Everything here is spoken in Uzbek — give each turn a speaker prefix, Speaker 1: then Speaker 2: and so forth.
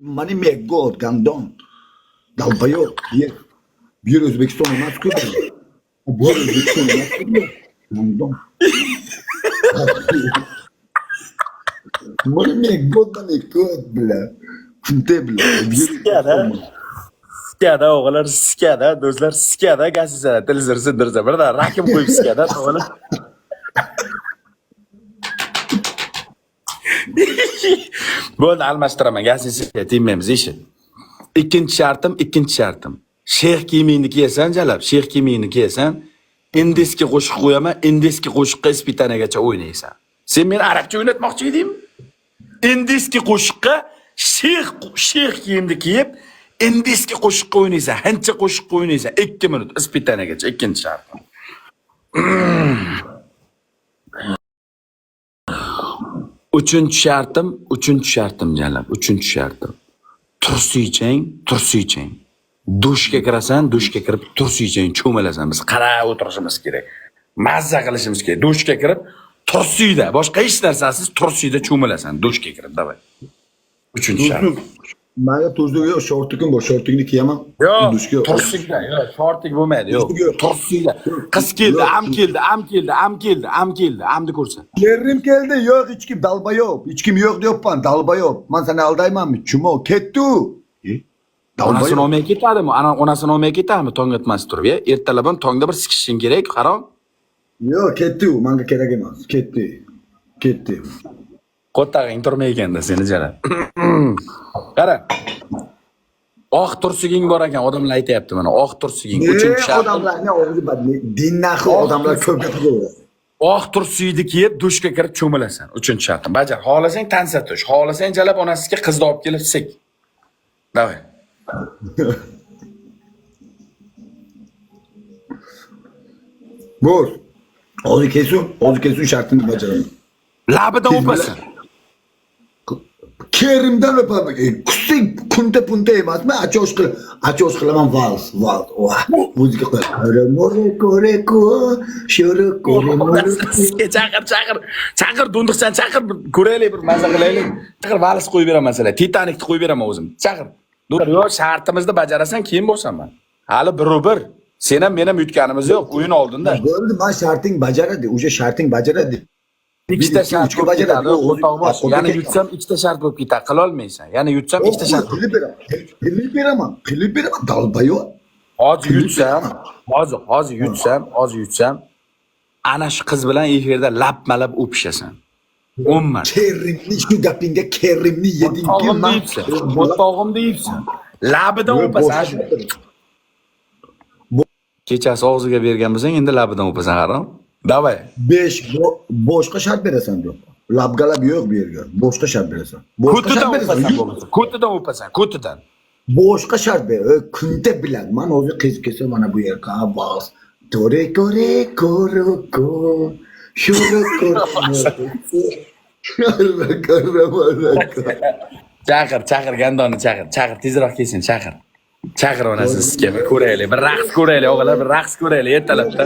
Speaker 1: Money make gold, gandon. Dalbayo. Bir Özbekistan emas ku. Bir Özbekistan emas ku. Gandon. Money make gold, money gold bile. Kunte bile.
Speaker 2: Skada. Skada o'g'illar skada, do'stlar skada gasizada televizor sindirsa birdan rakim qo'yib skada o'g'illar. Bo'ldi almashtiraman, gasizga tegmaymiz ishi. Ikkinchi shartim. Sheyx kiyimingni kiyasan jalab, sheyx kiyimingni kiyasan, indeski qo'shiq qo'yaman, indeski qo'shiqqa ispitanagacha o'ynaysan. Sen meni arabcha o'ynatmoqchi edingmi? Indeski qo'shiqqa sheyx kiyimni kiyib, indeski qo'shiqqa o'ynaysan, hancha qo'shiqqa o'ynaysan, 2 minut ispitanagacha ikkinchi shartim. Uchinchi shartim jalab, uchinchi shartim. Tursiychang. Dushga kirasan, dushga kirib tursiychang cho'milasan. Biz qarab o'tirishimiz kerak. Mazza qilishimiz kerak. Dushga kirib tursiyda, boshqa hech narsasiz tursiyda cho'milasan, dushga kirib, davay. Uchinchi shart.
Speaker 1: Menga tuzluk yo'q, shortigim bor, shortigini kiyaman.
Speaker 2: Yo'q, tursiyda, yo'q, shortig bo'lmaydi, yo'q. Tursiyda. Qiz keldi, am keldi, amni ko'rsin.
Speaker 1: Yerim keldi, yo'q, hech kim dalbayob. Hech kim yo'q deyapman, dalbayob. Men seni aldaymanmi? Chumo, ketdi u.
Speaker 2: Onasini olmay ketadimi? Ana onasini olmay ketadimi? Tong etmas turib, ya. Ertalab ham tongda bir sikishing kerak, harom.
Speaker 1: Yo'q, ketdi u, menga kerak emas. Ketdi.
Speaker 2: Qo'ttag'ing turmay ekanda seni jala. Qara. Oq tursiging bor ekan, odamlar aytayapti mana. Oq tursiging. Uchinchi shart.
Speaker 1: Odamlarning o'zi dinnaxi odamlar ko'p gapiradi.
Speaker 2: Oq tursiyni kiyib, dushga kirib cho'milasan. Uchinchi shartim. Bajar. Xohlasang tansa tush, xohlasang jalab onasiga qizni olib kelib sik. Davay.
Speaker 1: Bo'l. O'zi kesun shartini bajaraman.
Speaker 2: Labidan o'pasan.
Speaker 1: Kerimdan o'paman. Kusing punta emasmi? Achosh qilaman vals. Muzika qo'yaman. Koreko, shoroko.
Speaker 2: Chaqir do'ndiqsan, chaqir ko'raylik bir mazza qilaylik. Chaqir vals qo'yib beraman sizlarga. Titanikni qo'yib beraman o'zim. Chaqir. Yo'q, shartimizni bajarasan, keyin bo'lsanman. Hali 1-1. Sen ham men ham yutganimiz yo'q, o'yin oldinda.
Speaker 1: Bo'ldi, men sharting bajaradi. O'sha sharting bajaradi.
Speaker 2: Ikkita shart bajaradi. O'rtoqbosh. Yana yutsam ikkita shart bo'lib ketadi. Qila olmaysan. Yana yutsam ikkita shart.
Speaker 1: Qilib beraman. Dalbayo.
Speaker 2: Hozir yutsam, ana shu qiz bilan efirda lapmalab o'pishasan. 10 marta.
Speaker 1: Kerimni shu gapingga kerimni yedingki,
Speaker 2: o'rtog'im deyibsan. Labidan o'pasan. Kechasi og'ziga bergan bo'lsang, endi labidan o'pasan, harom. Davay.
Speaker 1: 5 boshqa shart berasan yo'q. Labgalab yo'q bu yerga. Boshqa shart berasan.
Speaker 2: Ko'tidan o'pasan.
Speaker 1: Boshqa shart ber. Kunta bilan. Men o'zi qiz kelsa mana bu yerga bas. Tore koroko. Shuroko.
Speaker 2: Chaqir gandonni chaqir tezroq kelsin, chaqir onasini sizga ko'raylik, bir raqs ko'raylik o'g'illar, bir raqs ko'raylik ertalabda.